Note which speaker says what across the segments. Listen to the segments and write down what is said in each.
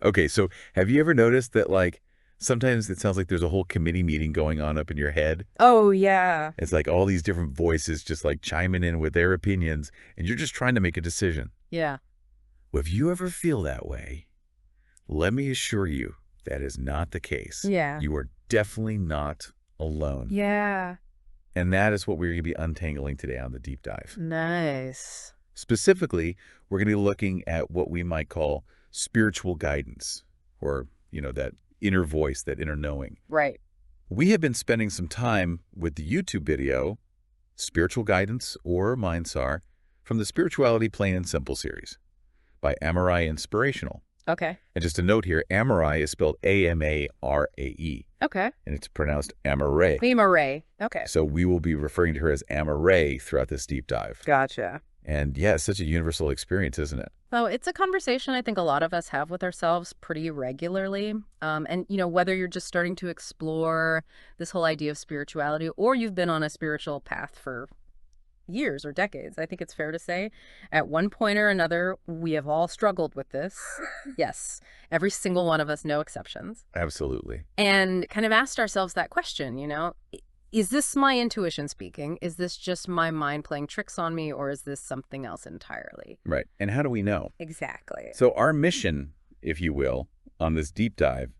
Speaker 1: Okay, so have you ever noticed that, like, sometimes it sounds like there's a whole committee meeting going on up in your head?
Speaker 2: Oh, yeah.
Speaker 1: It's like all these different voices just like chiming in with their opinions, and you're just trying to make a decision.
Speaker 2: Yeah.
Speaker 1: Well, if you ever feel that way, let me assure you that is not the case.
Speaker 2: Yeah.
Speaker 1: You are definitely not alone.
Speaker 2: Yeah.
Speaker 1: And that is what we're going to be untangling today on the deep dive.
Speaker 2: Nice.
Speaker 1: Specifically, we're going to be looking at what we might call spiritual guidance, or, that inner voice, that inner knowing.
Speaker 2: Right.
Speaker 1: We have been spending some time with the YouTube video, Spiritual Guidance or Mindsar, from the Spirituality Plain and Simple series by Amarae Inspirational.
Speaker 2: Okay.
Speaker 1: And just a note here, Amarae is spelled A-M-A-R-A-E,
Speaker 2: Okay.
Speaker 1: and it's pronounced Amarae.
Speaker 2: Amarae. Okay.
Speaker 1: So we will be referring to her as Amarae throughout this deep dive.
Speaker 2: Gotcha.
Speaker 1: And yeah, it's such a universal experience, isn't it?
Speaker 2: So it's a conversation I think a lot of us have with ourselves pretty regularly. And, whether you're just starting to explore this whole idea of spirituality or you've been on a spiritual path for years or decades, I think it's fair to say at one point or another, we have all struggled with this. Yes, every single one of us, no exceptions.
Speaker 1: Absolutely.
Speaker 2: And kind of asked ourselves that question, is this my intuition speaking? Is this just my mind playing tricks on me, or is this something else entirely?
Speaker 1: Right. And how do we know?
Speaker 2: Exactly.
Speaker 1: So our mission, if you will, on this deep dive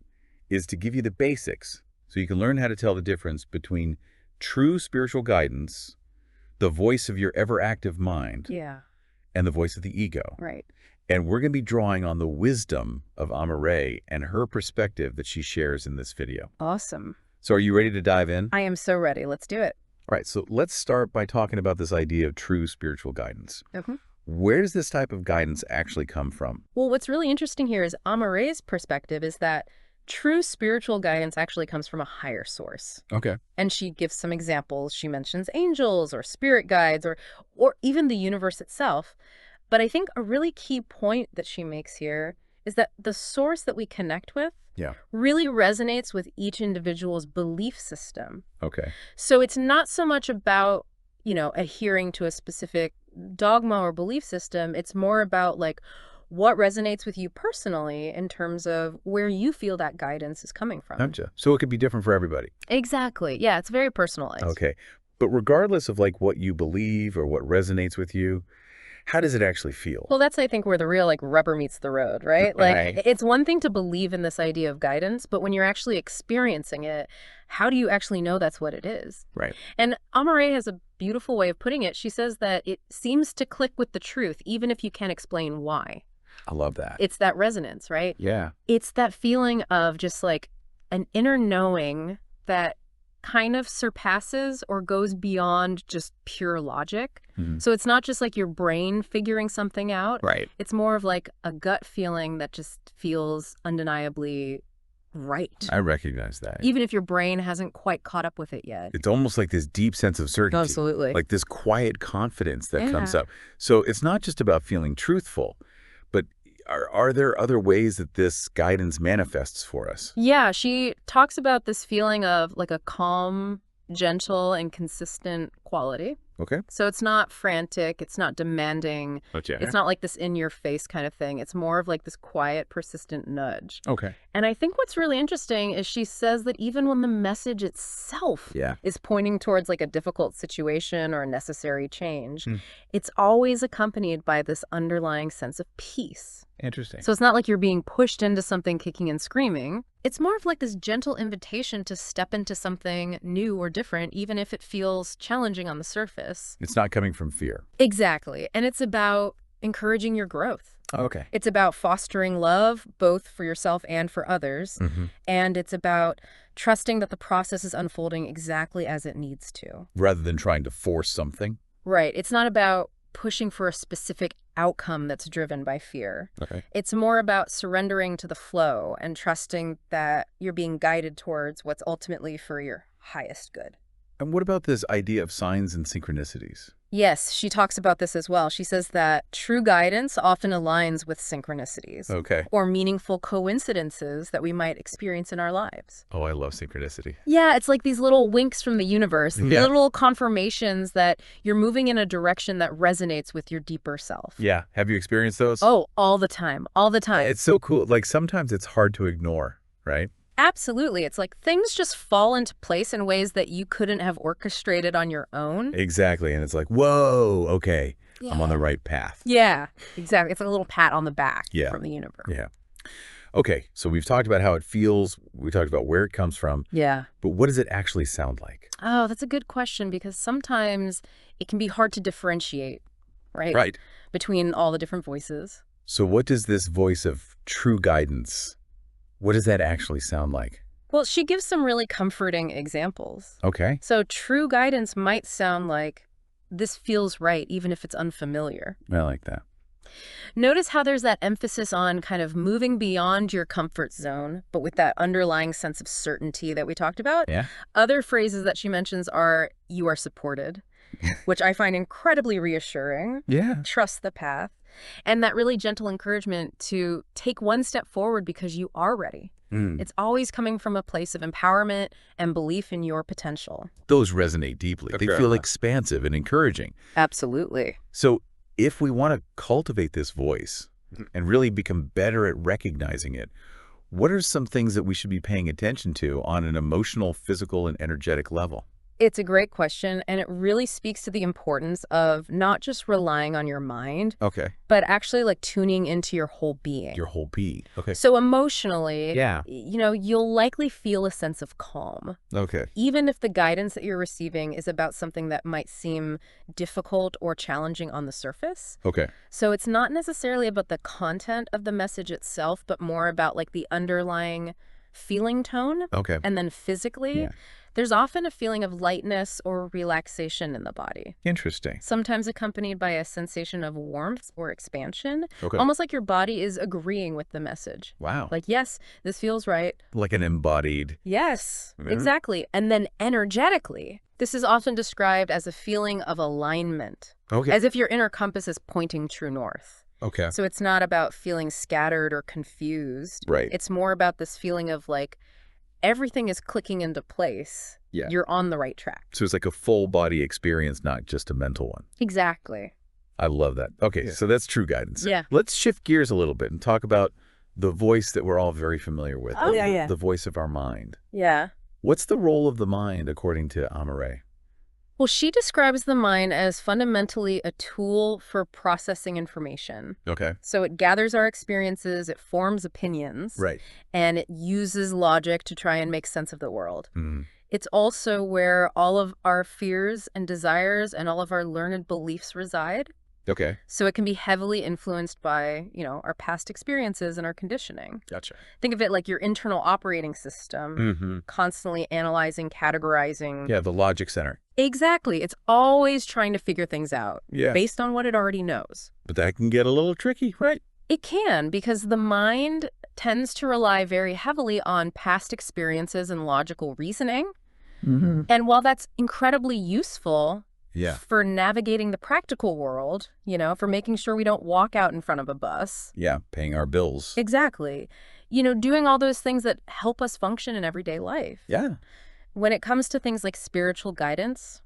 Speaker 1: is to give you the basics so you can learn how to tell the difference between true spiritual guidance, the voice of your ever-active mind,
Speaker 2: Yeah.
Speaker 1: and the voice of the ego.
Speaker 2: Right.
Speaker 1: And we're going to be drawing on the wisdom of Amarae and her perspective that she shares in this video.
Speaker 2: Awesome.
Speaker 1: So are you ready to dive in?
Speaker 2: I am so ready. Let's do it.
Speaker 1: All right, so let's start by talking about this idea of true spiritual guidance.
Speaker 2: Mm-hmm.
Speaker 1: Where does this type of guidance actually come from?
Speaker 2: Well, what's really interesting here is Amarae's perspective is that true spiritual guidance actually comes from a higher source.
Speaker 1: Okay.
Speaker 2: And she gives some examples. She mentions angels or spirit guides or even the universe itself. But I think a really key point that she makes here is that the source that we connect with really resonates with each individual's belief system.
Speaker 1: Okay.
Speaker 2: So it's not so much about, adhering to a specific dogma or belief system. It's more about like what resonates with you personally in terms of where you feel that guidance is coming from.
Speaker 1: Gotcha. So it could be different for everybody.
Speaker 2: Exactly. Yeah, it's very personalized.
Speaker 1: Okay. But regardless of like what you believe or what resonates with you, how does it actually feel?
Speaker 2: Well, that's, I think, where the real like rubber meets the road, right? Like
Speaker 1: Right.
Speaker 2: it's one thing to believe in this idea of guidance, but when you're actually experiencing it, how do you actually know that's what it is?
Speaker 1: Right.
Speaker 2: And Amarae has a beautiful way of putting it. She says that it seems to click with the truth, even if you can't explain why.
Speaker 1: I love that.
Speaker 2: It's that resonance, right?
Speaker 1: Yeah.
Speaker 2: It's that feeling of just like an inner knowing that kind of surpasses or goes beyond just pure logic.
Speaker 1: Mhm.
Speaker 2: So it's not just like your brain figuring something out.
Speaker 1: Right.
Speaker 2: It's more of like a gut feeling that just feels undeniably right.
Speaker 1: I recognize that.
Speaker 2: Even if your brain hasn't quite caught up with it yet.
Speaker 1: It's almost like this deep sense of certainty.
Speaker 2: Absolutely.
Speaker 1: Like this quiet confidence that comes
Speaker 2: Yeah.
Speaker 1: up. So it's not just about feeling truthful, but are there other ways that this guidance manifests for us?
Speaker 2: Yeah, she talks about this feeling of like a calm, gentle, and consistent quality.
Speaker 1: Okay.
Speaker 2: So it's not frantic, it's not demanding,
Speaker 1: Okay.
Speaker 2: it's not like this in-your-face kind of thing. It's more of like this quiet, persistent nudge.
Speaker 1: Okay.
Speaker 2: And I think what's really interesting is she says that even when the message itself
Speaker 1: Yeah.
Speaker 2: is pointing towards like a difficult situation or a necessary change,
Speaker 1: Hmm.
Speaker 2: it's always accompanied by this underlying sense of peace.
Speaker 1: Interesting.
Speaker 2: So it's not like you're being pushed into something kicking and screaming. It's more of like this gentle invitation to step into something new or different, even if it feels challenging on the surface.
Speaker 1: It's not coming from fear.
Speaker 2: Exactly. And it's about encouraging your growth.
Speaker 1: Okay.
Speaker 2: It's about fostering love, both for yourself and for others.
Speaker 1: Mm-hmm.
Speaker 2: And it's about trusting that the process is unfolding exactly as it needs to.
Speaker 1: Rather than trying to force something.
Speaker 2: Right. It's not about pushing for a specific outcome that's driven by fear.
Speaker 1: Okay.
Speaker 2: It's more about surrendering to the flow and trusting that you're being guided towards what's ultimately for your highest good.
Speaker 1: And what about this idea of signs and synchronicities?
Speaker 2: Yes, she talks about this as well. She says that true guidance often aligns with synchronicities
Speaker 1: Okay.
Speaker 2: or meaningful coincidences that we might experience in our lives.
Speaker 1: Oh, I love synchronicity.
Speaker 2: Yeah, it's like these little winks from the universe,
Speaker 1: Yeah.
Speaker 2: little confirmations that you're moving in a direction that resonates with your deeper self.
Speaker 1: Yeah. Have you experienced those?
Speaker 2: Oh, all the time, all the time.
Speaker 1: It's so cool. Like sometimes it's hard to ignore, right?
Speaker 2: Absolutely. It's like things just fall into place in ways that you couldn't have orchestrated on your own.
Speaker 1: Exactly. And it's like, whoa, okay, I'm on the right path.
Speaker 2: Yeah, exactly. It's like a little pat on the back
Speaker 1: Yeah.
Speaker 2: from the universe.
Speaker 1: Yeah. Okay, so we've talked about how it feels. We talked about where it comes from.
Speaker 2: Yeah.
Speaker 1: But what does it actually sound like?
Speaker 2: Oh, that's a good question because sometimes it can be hard to differentiate, right?
Speaker 1: Right.
Speaker 2: Between all the different voices.
Speaker 1: So what does this voice of true guidance, what does that actually sound like?
Speaker 2: Well, she gives some really comforting examples.
Speaker 1: Okay.
Speaker 2: So true guidance might sound like, this feels right, even if it's unfamiliar.
Speaker 1: I like that.
Speaker 2: Notice how there's that emphasis on kind of moving beyond your comfort zone, but with that underlying sense of certainty that we talked about.
Speaker 1: Yeah.
Speaker 2: Other phrases that she mentions are, you are supported, which I find incredibly reassuring.
Speaker 1: Yeah.
Speaker 2: Trust the path. And that really gentle encouragement to take one step forward because you are ready. It's always coming from a place of empowerment and belief in your potential.
Speaker 1: Those resonate deeply. They feel expansive and encouraging.
Speaker 2: Absolutely.
Speaker 1: So if we want to cultivate this voice and really become better at recognizing it, what are some things that we should be paying attention to on an emotional, physical, and energetic level?
Speaker 2: It's a great question, and it really speaks to the importance of not just relying on your mind,
Speaker 1: Okay.
Speaker 2: but actually like tuning into your whole being.
Speaker 1: Your whole being. Okay.
Speaker 2: So emotionally,
Speaker 1: Yeah.
Speaker 2: You'll likely feel a sense of calm,
Speaker 1: Okay.
Speaker 2: even if the guidance that you're receiving is about something that might seem difficult or challenging on the surface.
Speaker 1: Okay.
Speaker 2: So it's not necessarily about the content of the message itself, but more about like the underlying feeling tone.
Speaker 1: Okay.
Speaker 2: And then physically,
Speaker 1: Yeah.
Speaker 2: there's often a feeling of lightness or relaxation in the body,
Speaker 1: Interesting.
Speaker 2: sometimes accompanied by a sensation of warmth or expansion,
Speaker 1: Okay.
Speaker 2: almost like your body is agreeing with the message.
Speaker 1: Wow.
Speaker 2: Like, yes, this feels right.
Speaker 1: Like an embodied.
Speaker 2: Yes,
Speaker 1: Yeah.
Speaker 2: exactly. And then energetically, this is often described as a feeling of alignment,
Speaker 1: Okay.
Speaker 2: as if your inner compass is pointing true north.
Speaker 1: Okay.
Speaker 2: So it's not about feeling scattered or confused.
Speaker 1: Right.
Speaker 2: It's more about this feeling of like, everything is clicking into place.
Speaker 1: Yeah.
Speaker 2: You're on the right track.
Speaker 1: So it's like a full body experience, not just a mental one.
Speaker 2: Exactly.
Speaker 1: I love that. Okay, so that's true guidance.
Speaker 2: Yeah.
Speaker 1: Let's shift gears a little bit and talk about the voice that we're all very familiar with.
Speaker 2: Oh, yeah.
Speaker 1: The voice of our mind.
Speaker 2: Yeah.
Speaker 1: What's the role of the mind according to Amarae?
Speaker 2: Well, she describes the mind as fundamentally a tool for processing information.
Speaker 1: Okay.
Speaker 2: So it gathers our experiences, it forms opinions,
Speaker 1: Right.
Speaker 2: and it uses logic to try and make sense of the world.
Speaker 1: Mm.
Speaker 2: It's also where all of our fears and desires and all of our learned beliefs reside.
Speaker 1: Okay.
Speaker 2: So it can be heavily influenced by, our past experiences and our conditioning.
Speaker 1: Gotcha.
Speaker 2: Think of it like your internal operating system,
Speaker 1: Mm-hmm.
Speaker 2: constantly analyzing, categorizing.
Speaker 1: Yeah, the logic center.
Speaker 2: Exactly. It's always trying to figure things out
Speaker 1: Yeah.
Speaker 2: based on what it already knows.
Speaker 1: But that can get a little tricky, right?
Speaker 2: It can, because the mind tends to rely very heavily on past experiences and logical reasoning.
Speaker 1: Mm-hmm.
Speaker 2: And while that's incredibly useful
Speaker 1: Yeah.
Speaker 2: for navigating the practical world, for making sure we don't walk out in front of a bus.
Speaker 1: Yeah, paying our bills.
Speaker 2: Exactly. Doing all those things that help us function in everyday life.
Speaker 1: Yeah.
Speaker 2: When it comes to things like spiritual guidance,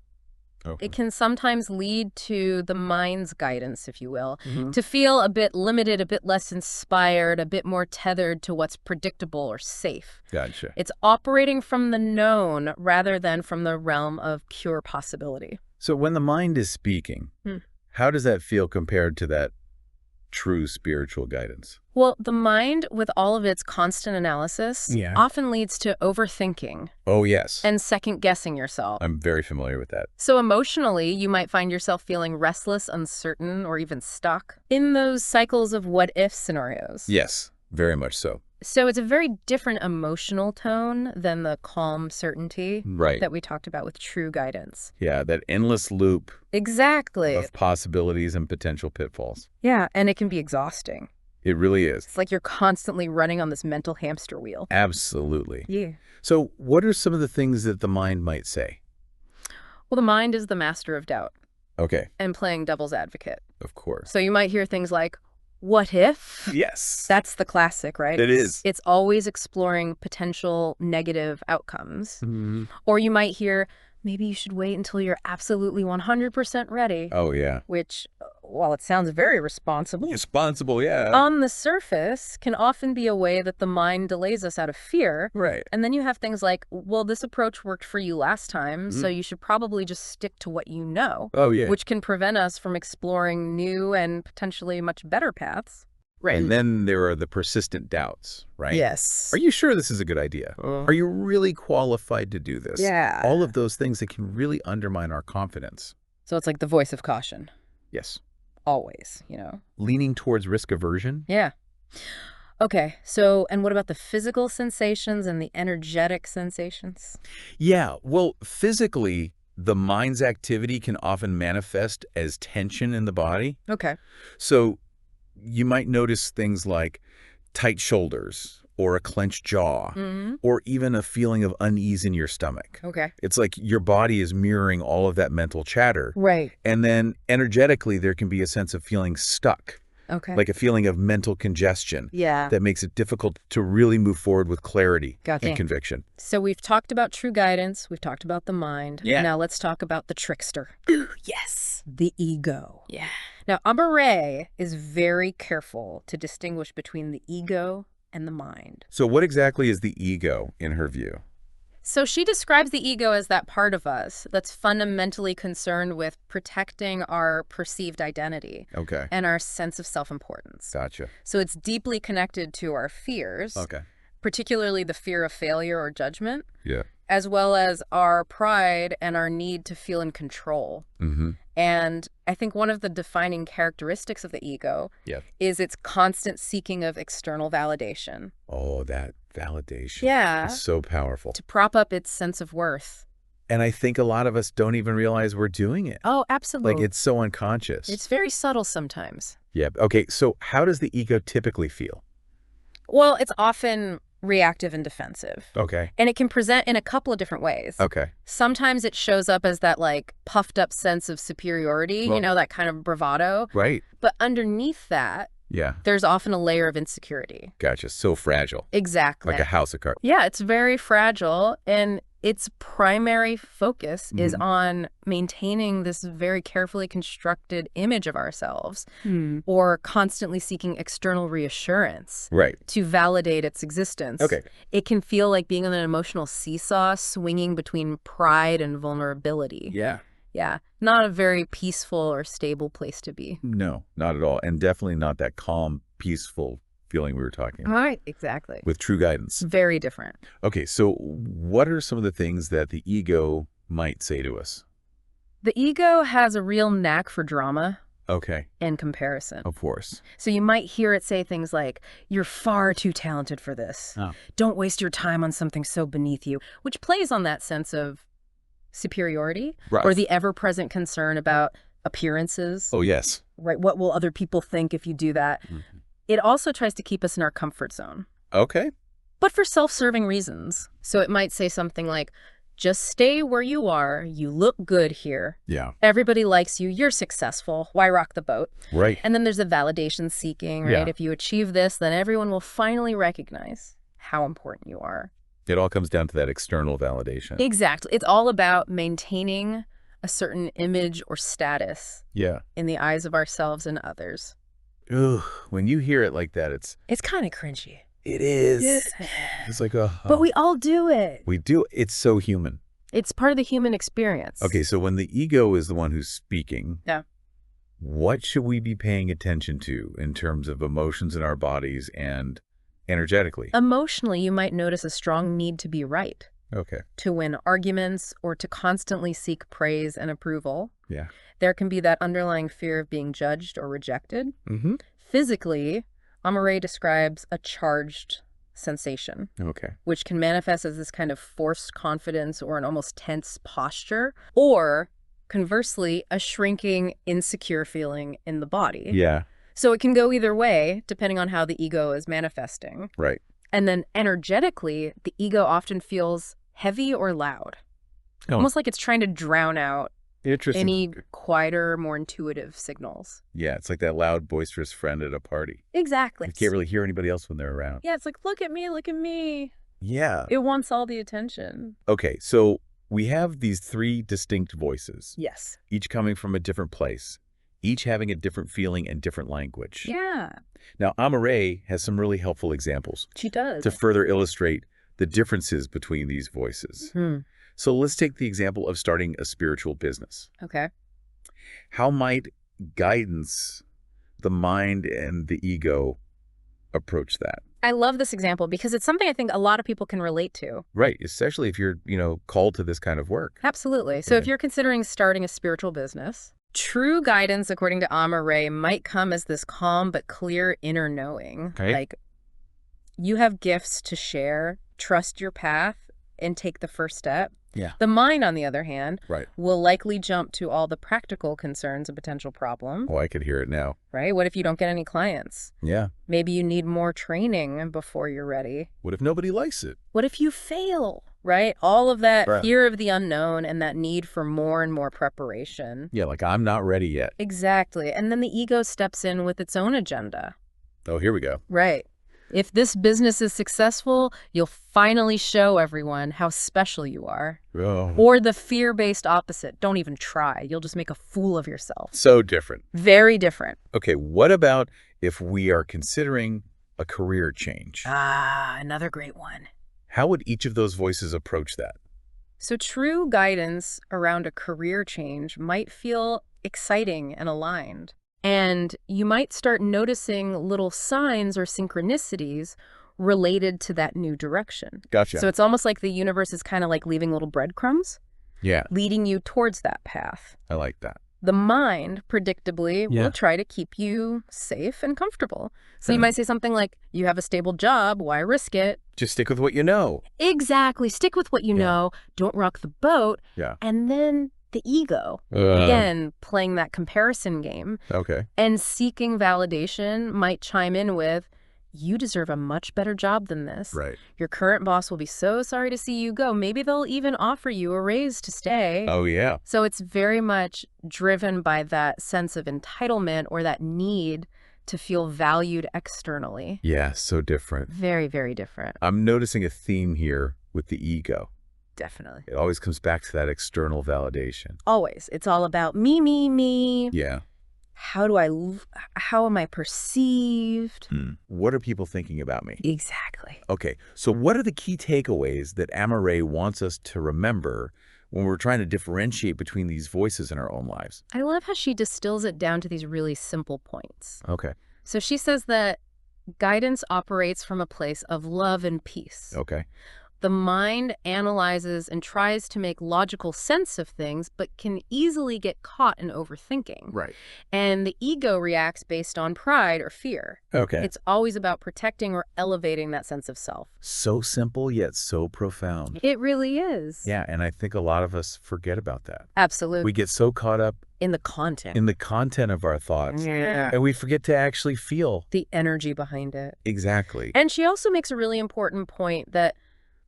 Speaker 1: Okay.
Speaker 2: it can sometimes lead to the mind's guidance, if you will,
Speaker 1: Mhm.
Speaker 2: to feel a bit limited, a bit less inspired, a bit more tethered to what's predictable or safe.
Speaker 1: Gotcha.
Speaker 2: It's operating from the known rather than from the realm of pure possibility.
Speaker 1: So when the mind is speaking, how does that feel compared to that true spiritual guidance?
Speaker 2: Well, the mind, with all of its constant analysis, often leads to overthinking
Speaker 1: Oh, yes.
Speaker 2: and second-guessing yourself.
Speaker 1: I'm very familiar with that.
Speaker 2: So emotionally, you might find yourself feeling restless, uncertain, or even stuck in those cycles of what-if scenarios.
Speaker 1: Yes, very much so.
Speaker 2: So it's a very different emotional tone than the calm certainty
Speaker 1: Right.
Speaker 2: that we talked about with true guidance.
Speaker 1: Yeah, that endless loop
Speaker 2: Exactly.
Speaker 1: of possibilities and potential pitfalls.
Speaker 2: Yeah, and it can be exhausting.
Speaker 1: It really is.
Speaker 2: It's like you're constantly running on this mental hamster wheel.
Speaker 1: Absolutely.
Speaker 2: Yeah.
Speaker 1: So what are some of the things that the mind might say?
Speaker 2: Well, the mind is the master of doubt.
Speaker 1: Okay.
Speaker 2: and playing devil's advocate.
Speaker 1: Of course.
Speaker 2: So you might hear things like, what if?
Speaker 1: Yes.
Speaker 2: That's the classic, right?
Speaker 1: It is.
Speaker 2: It's always exploring potential negative outcomes.
Speaker 1: Mm-hmm.
Speaker 2: Or you might hear, maybe you should wait until you're absolutely 100% ready.
Speaker 1: Oh, yeah.
Speaker 2: Which, while it sounds very responsible,
Speaker 1: Responsible, yeah.
Speaker 2: on the surface can often be a way that the mind delays us out of fear.
Speaker 1: Right.
Speaker 2: And then you have things like, well, this approach worked for you last time, so you should probably just stick to what you know.
Speaker 1: Oh, yeah.
Speaker 2: Which can prevent us from exploring new and potentially much better paths.
Speaker 1: Right. And then there are the persistent doubts, right?
Speaker 2: Yes.
Speaker 1: Are you sure this is a good idea? Are you really qualified to do this?
Speaker 2: Yeah.
Speaker 1: All of those things that can really undermine our confidence.
Speaker 2: So it's like the voice of caution.
Speaker 1: Yes.
Speaker 2: Always, you know.
Speaker 1: Leaning towards risk aversion?
Speaker 2: Yeah. Okay, so, and what about the physical sensations and the energetic sensations?
Speaker 1: Yeah, well, physically, the mind's activity can often manifest as tension in the body.
Speaker 2: Okay.
Speaker 1: So you might notice things like tight shoulders or a clenched jaw or even a feeling of unease in your stomach.
Speaker 2: Okay.
Speaker 1: It's like your body is mirroring all of that mental chatter.
Speaker 2: Right.
Speaker 1: And then energetically, there can be a sense of feeling stuck.
Speaker 2: Okay.
Speaker 1: Like a feeling of mental congestion.
Speaker 2: Yeah.
Speaker 1: That makes it difficult to really move forward with clarity
Speaker 2: Gotcha.
Speaker 1: and conviction.
Speaker 2: So we've talked about true guidance. We've talked about the mind.
Speaker 1: Yeah.
Speaker 2: Now let's talk about the trickster.
Speaker 3: Yes.
Speaker 2: The ego.
Speaker 3: Yeah.
Speaker 2: Now, Amarae is very careful to distinguish between the ego and the mind.
Speaker 1: So what exactly is the ego in her view?
Speaker 2: So she describes the ego as that part of us that's fundamentally concerned with protecting our perceived identity
Speaker 1: Okay.
Speaker 2: and our sense of self-importance.
Speaker 1: Gotcha.
Speaker 2: So it's deeply connected to our fears,
Speaker 1: Okay.
Speaker 2: particularly the fear of failure or judgment,
Speaker 1: Yeah.
Speaker 2: as well as our pride and our need to feel in control.
Speaker 1: Mm-hmm.
Speaker 2: And I think one of the defining characteristics of the ego is its constant seeking of external validation.
Speaker 1: Oh, that validation.
Speaker 2: Yeah.
Speaker 1: It's so powerful.
Speaker 2: To prop up its sense of worth.
Speaker 1: And I think a lot of us don't even realize we're doing it.
Speaker 2: Oh, absolutely.
Speaker 1: Like it's so unconscious.
Speaker 2: It's very subtle sometimes.
Speaker 1: Yeah. Okay. So how does the ego typically feel?
Speaker 2: Well, it's often reactive and defensive.
Speaker 1: Okay.
Speaker 2: And it can present in a couple of different ways.
Speaker 1: Okay.
Speaker 2: Sometimes it shows up as that like puffed up sense of superiority,
Speaker 1: Well,
Speaker 2: that kind of bravado.
Speaker 1: Right.
Speaker 2: But underneath that,
Speaker 1: Yeah.
Speaker 2: there's often a layer of insecurity.
Speaker 1: Gotcha. So fragile.
Speaker 2: Exactly.
Speaker 1: Like a house of cards.
Speaker 2: Yeah, it's very fragile, and its primary focus is on maintaining this very carefully constructed image of ourselves or constantly seeking external reassurance
Speaker 1: Right.
Speaker 2: to validate its existence.
Speaker 1: Okay.
Speaker 2: It can feel like being on an emotional seesaw swinging between pride and vulnerability.
Speaker 1: Yeah.
Speaker 2: Yeah, not a very peaceful or stable place to be.
Speaker 1: No, not at all. And definitely not that calm, peaceful feeling we were talking about.
Speaker 2: Right, exactly.
Speaker 1: With true guidance.
Speaker 2: Very different.
Speaker 1: Okay, so what are some of the things that the ego might say to us?
Speaker 2: The ego has a real knack for drama
Speaker 1: Okay,
Speaker 2: and comparison.
Speaker 1: of course.
Speaker 2: So you might hear it say things like, you're far too talented for this.
Speaker 1: Oh.
Speaker 2: Don't waste your time on something so beneath you, which plays on that sense of superiority
Speaker 1: Right.
Speaker 2: or the ever-present concern about appearances.
Speaker 1: Oh, yes.
Speaker 2: Right? What will other people think if you do that? It also tries to keep us in our comfort zone,
Speaker 1: Okay.
Speaker 2: but for self-serving reasons. So it might say something like, just stay where you are. You look good here.
Speaker 1: Yeah.
Speaker 2: Everybody likes you. You're successful. Why rock the boat?
Speaker 1: Right.
Speaker 2: And then there's the validation seeking, right?
Speaker 1: Yeah.
Speaker 2: If you achieve this, then everyone will finally recognize how important you are.
Speaker 1: It all comes down to that external validation.
Speaker 2: Exactly. It's all about maintaining a certain image or status
Speaker 1: Yeah.
Speaker 2: in the eyes of ourselves and others.
Speaker 1: Ugh, when you hear it like that,
Speaker 2: It's kind of cringy.
Speaker 1: it is. It's like, oh.
Speaker 2: But we all do it.
Speaker 1: We do. It's so human.
Speaker 2: It's part of the human experience.
Speaker 1: Okay, so when the ego is the one who's speaking,
Speaker 2: Yeah.
Speaker 1: what should we be paying attention to in terms of emotions in our bodies and energetically?
Speaker 2: Emotionally, you might notice a strong need to be right,
Speaker 1: Okay.
Speaker 2: to win arguments, or to constantly seek praise and approval.
Speaker 1: Yeah.
Speaker 2: There can be that underlying fear of being judged or rejected.
Speaker 1: Mm-hmm.
Speaker 2: Physically, Amarae describes a charged sensation,
Speaker 1: Okay.
Speaker 2: which can manifest as this kind of forced confidence or an almost tense posture, or conversely, a shrinking, insecure feeling in the body.
Speaker 1: Yeah.
Speaker 2: So it can go either way, depending on how the ego is manifesting.
Speaker 1: Right.
Speaker 2: And then energetically, the ego often feels heavy or loud,
Speaker 1: Oh.
Speaker 2: almost like it's trying to drown out
Speaker 1: Interesting.
Speaker 2: any quieter, more intuitive signals.
Speaker 1: Yeah, it's like that loud, boisterous friend at a party.
Speaker 2: Exactly.
Speaker 1: You can't really hear anybody else when they're around.
Speaker 2: Yeah, it's like, look at me, look at me.
Speaker 1: Yeah.
Speaker 2: It wants all the attention.
Speaker 1: Okay, so we have these 3 distinct voices,
Speaker 2: Yes.
Speaker 1: each coming from a different place, each having a different feeling and different language.
Speaker 2: Yeah,
Speaker 1: Now, Amarae has some really helpful examples
Speaker 2: she does.
Speaker 1: to further illustrate the differences between these voices. So let's take the example of starting a spiritual business.
Speaker 2: Okay.
Speaker 1: How might guidance, the mind and the ego, approach that?
Speaker 2: I love this example because it's something I think a lot of people can relate to.
Speaker 1: Right, especially if you're, called to this kind of work.
Speaker 2: Absolutely. So
Speaker 1: Yeah.
Speaker 2: if you're considering starting a spiritual business, true guidance, according to Amarae, might come as this calm but clear inner knowing.
Speaker 1: Okay.
Speaker 2: Like, you have gifts to share, trust your path, and take the first step.
Speaker 1: Yeah.
Speaker 2: The mind, on the other hand,
Speaker 1: Right.
Speaker 2: will likely jump to all the practical concerns and potential problem,
Speaker 1: Oh, I could hear it now.
Speaker 2: right? What if you don't get any clients?
Speaker 1: Yeah.
Speaker 2: Maybe you need more training before you're ready.
Speaker 1: What if nobody likes it?
Speaker 2: What if you fail, right? All of that
Speaker 1: Right.
Speaker 2: fear of the unknown and that need for more and more preparation.
Speaker 1: Yeah, like I'm not ready yet.
Speaker 2: Exactly. And then the ego steps in with its own agenda.
Speaker 1: Oh, here we go.
Speaker 2: Right. If this business is successful, you'll finally show everyone how special you are.
Speaker 1: Oh.
Speaker 2: Or the fear-based opposite. Don't even try. You'll just make a fool of yourself.
Speaker 1: So different.
Speaker 2: Very different.
Speaker 1: Okay, what about if we are considering a career change?
Speaker 2: Another great one.
Speaker 1: How would each of those voices approach that?
Speaker 2: So true guidance around a career change might feel exciting and aligned. And you might start noticing little signs or synchronicities related to that new direction.
Speaker 1: Gotcha.
Speaker 2: So it's almost like the universe is kind of like leaving little breadcrumbs,
Speaker 1: Yeah,
Speaker 2: leading you towards that path.
Speaker 1: I like that.
Speaker 2: The mind, predictably,
Speaker 1: Yeah.
Speaker 2: will try to keep you safe and comfortable. So you might say something like, you have a stable job, why risk it?
Speaker 1: Just stick with what you know.
Speaker 2: Exactly. Stick with what you
Speaker 1: Yeah.
Speaker 2: know. Don't rock the boat.
Speaker 1: Yeah.
Speaker 2: And then the ego, again, playing that comparison game
Speaker 1: Okay.
Speaker 2: and seeking validation might chime in with, you deserve a much better job than this.
Speaker 1: Right.
Speaker 2: Your current boss will be so sorry to see you go. Maybe they'll even offer you a raise to stay.
Speaker 1: Oh, yeah.
Speaker 2: So it's very much driven by that sense of entitlement or that need to feel valued externally.
Speaker 1: Yeah, so different.
Speaker 2: Very, very different.
Speaker 1: I'm noticing a theme here with the ego.
Speaker 2: Definitely.
Speaker 1: It always comes back to that external validation.
Speaker 2: Always. It's all about me, me, me.
Speaker 1: Yeah.
Speaker 2: How am I perceived?
Speaker 1: What are people thinking about me?
Speaker 2: Exactly.
Speaker 1: Okay, so what are the key takeaways that Amarae wants us to remember when we're trying to differentiate between these voices in our own lives?
Speaker 2: I love how she distills it down to these really simple points.
Speaker 1: Okay.
Speaker 2: So she says that guidance operates from a place of love and peace.
Speaker 1: Okay.
Speaker 2: The mind analyzes and tries to make logical sense of things, but can easily get caught in overthinking.
Speaker 1: Right.
Speaker 2: And the ego reacts based on pride or fear.
Speaker 1: Okay.
Speaker 2: It's always about protecting or elevating that sense of self.
Speaker 1: So simple yet so profound.
Speaker 2: It really is.
Speaker 1: Yeah, and I think a lot of us forget about that.
Speaker 2: Absolutely.
Speaker 1: We get so caught up
Speaker 2: In the content.
Speaker 1: in the content of our thoughts, and we forget to actually feel.
Speaker 2: The energy behind it.
Speaker 1: Exactly.
Speaker 2: And she also makes a really important point that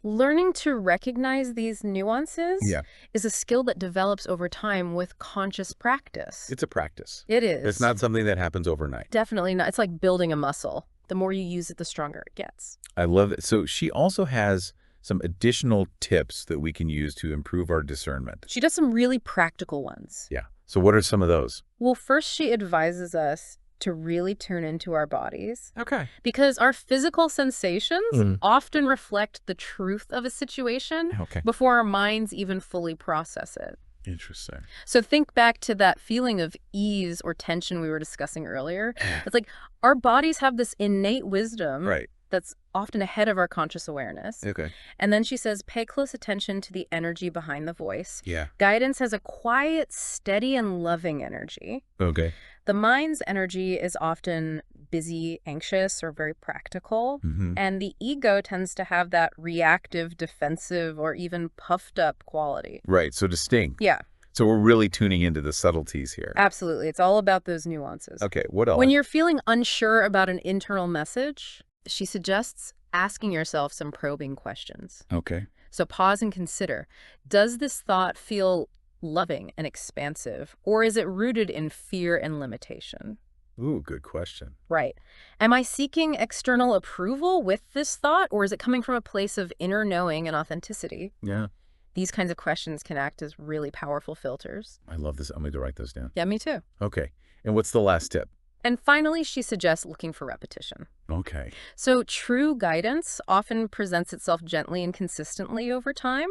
Speaker 2: learning to recognize these nuances
Speaker 1: Yeah.
Speaker 2: is a skill that develops over time with conscious practice.
Speaker 1: It's a practice.
Speaker 2: It is.
Speaker 1: It's not something that happens overnight.
Speaker 2: Definitely not. It's like building a muscle. The more you use it, the stronger it gets.
Speaker 1: I love it. So she also has some additional tips that we can use to improve our discernment.
Speaker 2: She does some really practical ones.
Speaker 1: Yeah. So what are some of those?
Speaker 2: Well, first she advises us to really tune into our bodies
Speaker 1: Okay.
Speaker 2: because our physical sensations often reflect the truth of a situation
Speaker 1: Okay.
Speaker 2: before our minds even fully process it.
Speaker 1: Interesting.
Speaker 2: So think back to that feeling of ease or tension we were discussing earlier. It's like our bodies have this innate wisdom
Speaker 1: Right.
Speaker 2: that's often ahead of our conscious awareness.
Speaker 1: Okay.
Speaker 2: And then she says, pay close attention to the energy behind the voice.
Speaker 1: Yeah.
Speaker 2: Guidance has a quiet, steady, and loving energy.
Speaker 1: Okay.
Speaker 2: The mind's energy is often busy, anxious, or very practical. And the ego tends to have that reactive, defensive, or even puffed up quality.
Speaker 1: Right. So distinct.
Speaker 2: Yeah,
Speaker 1: So we're really tuning into the subtleties here.
Speaker 2: absolutely. It's all about those nuances.
Speaker 1: Okay. What else?
Speaker 2: When you're feeling unsure about an internal message, she suggests asking yourself some probing questions.
Speaker 1: Okay.
Speaker 2: So pause and consider. Does this thought feel loving and expansive, or is it rooted in fear and limitation?
Speaker 1: Ooh, good question.
Speaker 2: Right. Am I seeking external approval with this thought, or is it coming from a place of inner knowing and authenticity?
Speaker 1: Yeah,
Speaker 2: These kinds of questions can act as really powerful filters.
Speaker 1: I love this. I'm going to write those down.
Speaker 2: Yeah, me too.
Speaker 1: Okay. And what's the last tip?
Speaker 2: And finally, she suggests looking for repetition.
Speaker 1: Okay.
Speaker 2: So true guidance often presents itself gently and consistently over time,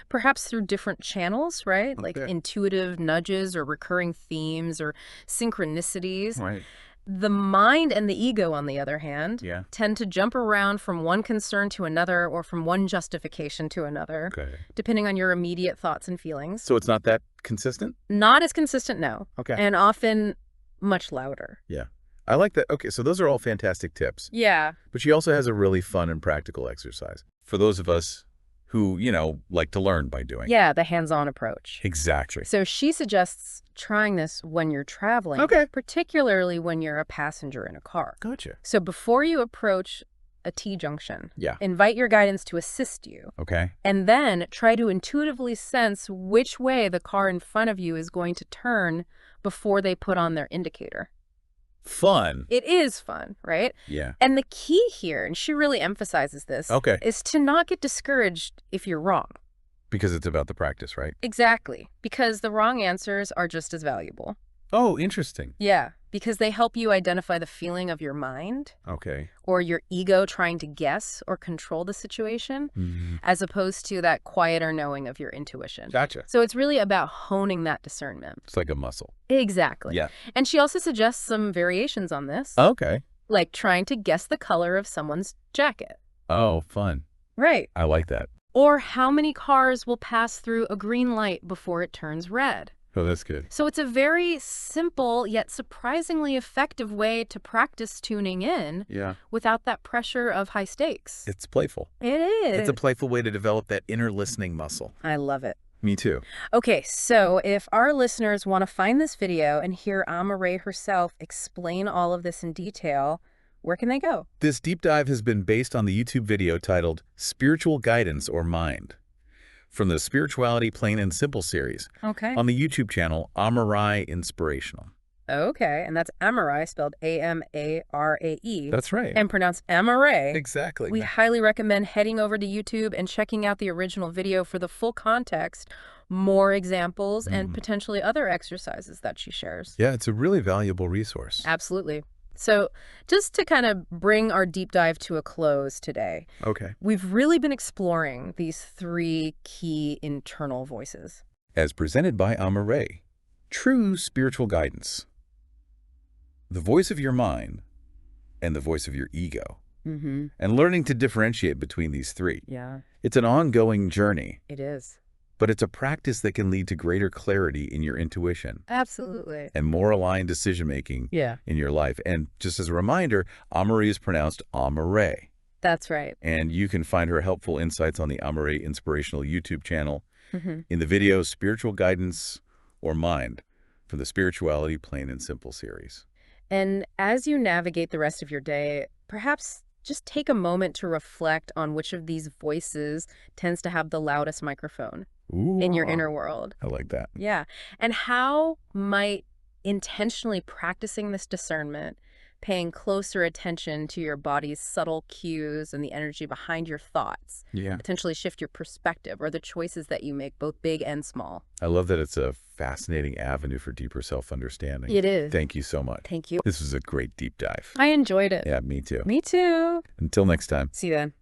Speaker 2: perhaps through different channels, right? Like
Speaker 1: Okay.
Speaker 2: intuitive nudges or recurring themes or synchronicities.
Speaker 1: Right.
Speaker 2: The mind and the ego, on the other hand,
Speaker 1: Yeah.
Speaker 2: tend to jump around from one concern to another or from one justification to another,
Speaker 1: Okay.
Speaker 2: depending on your immediate thoughts and feelings.
Speaker 1: So it's not that consistent?
Speaker 2: Not as consistent, no.
Speaker 1: Okay.
Speaker 2: And often much louder.
Speaker 1: Yeah. I like that. Okay, so those are all fantastic tips.
Speaker 2: Yeah.
Speaker 1: But she also has a really fun and practical exercise for those of us who, like to learn by doing.
Speaker 2: Yeah, the hands-on approach.
Speaker 1: Exactly.
Speaker 2: So she suggests trying this when you're traveling,
Speaker 1: Okay.
Speaker 2: particularly when you're a passenger in a car.
Speaker 1: Gotcha.
Speaker 2: So before you approach a T-junction,
Speaker 1: Yeah.
Speaker 2: invite your guidance to assist you,
Speaker 1: Okay.
Speaker 2: and then try to intuitively sense which way the car in front of you is going to turn before they put on their indicator.
Speaker 1: Fun.
Speaker 2: It is fun, right?
Speaker 1: Yeah.
Speaker 2: And the key here, and she really emphasizes this,
Speaker 1: Okay.
Speaker 2: is to not get discouraged if you're wrong.
Speaker 1: Because it's about the practice, right?
Speaker 2: Exactly, because the wrong answers are just as valuable.
Speaker 1: Oh, interesting.
Speaker 2: Yeah, because they help you identify the feeling of your mind
Speaker 1: Okay.
Speaker 2: or your ego trying to guess or control the situation, as opposed to that quieter knowing of your intuition.
Speaker 1: Gotcha.
Speaker 2: So it's really about honing that discernment.
Speaker 1: It's like a muscle.
Speaker 2: Exactly.
Speaker 1: Yeah.
Speaker 2: And she also suggests some variations on this,
Speaker 1: Okay.
Speaker 2: like trying to guess the color of someone's jacket.
Speaker 1: Oh, fun.
Speaker 2: Right.
Speaker 1: I like that.
Speaker 2: Or how many cars will pass through a green light before it turns red.
Speaker 1: Oh, that's good.
Speaker 2: So it's a very simple yet surprisingly effective way to practice tuning in
Speaker 1: Yeah.
Speaker 2: without that pressure of high stakes.
Speaker 1: It's playful.
Speaker 2: It is.
Speaker 1: It's a playful way to develop that inner listening muscle.
Speaker 2: I love it.
Speaker 1: Me too.
Speaker 2: Okay, so if our listeners want to find this video and hear Amarae herself explain all of this in detail, where can they go?
Speaker 1: This deep dive has been based on the YouTube video titled Spiritual Guidance or Mind from the Spirituality Plain and Simple series
Speaker 2: Okay.
Speaker 1: on the YouTube channel Amarae Inspirational.
Speaker 2: Okay, and that's Amarae, spelled A-M-A-R-A-E.
Speaker 1: That's right.
Speaker 2: And pronounced Amarae.
Speaker 1: Exactly.
Speaker 2: We highly recommend heading over to YouTube and checking out the original video for the full context, more examples, and potentially other exercises that she shares.
Speaker 1: Yeah, it's a really valuable resource.
Speaker 2: Absolutely. So just to kind of bring our deep dive to a close today,
Speaker 1: Okay.
Speaker 2: we've really been exploring these three key internal voices.
Speaker 1: As presented by Amarae, true spiritual guidance. The voice of your mind and the voice of your ego.
Speaker 2: Mm-hmm.
Speaker 1: And learning to differentiate between these three.
Speaker 2: Yeah,
Speaker 1: It's an ongoing journey,
Speaker 2: it is.
Speaker 1: but it's a practice that can lead to greater clarity in your intuition
Speaker 2: Absolutely.
Speaker 1: and more aligned decision-making
Speaker 2: Yeah,
Speaker 1: in your life. And just as a reminder, Amarae is pronounced Amarae.
Speaker 2: that's right.
Speaker 1: And you can find her helpful insights on the Amarae Inspirational YouTube channel
Speaker 2: Mm-hmm.
Speaker 1: in the video Spiritual Guidance or Mind from the Spirituality Plain and Simple series.
Speaker 2: And as you navigate the rest of your day, perhaps just take a moment to reflect on which of these voices tends to have the loudest microphone in your inner world.
Speaker 1: I like that.
Speaker 2: Yeah. And how might intentionally practicing this discernment, paying closer attention to your body's subtle cues and the energy behind your thoughts,
Speaker 1: Yeah.
Speaker 2: potentially shift your perspective or the choices that you make, both big and small.
Speaker 1: I love that it's a fascinating avenue for deeper self-understanding.
Speaker 2: It is.
Speaker 1: Thank you so much.
Speaker 2: Thank you.
Speaker 1: This was a great deep dive.
Speaker 2: I enjoyed it.
Speaker 1: Yeah, me too.
Speaker 2: Me too.
Speaker 1: Until next time.
Speaker 2: See you then.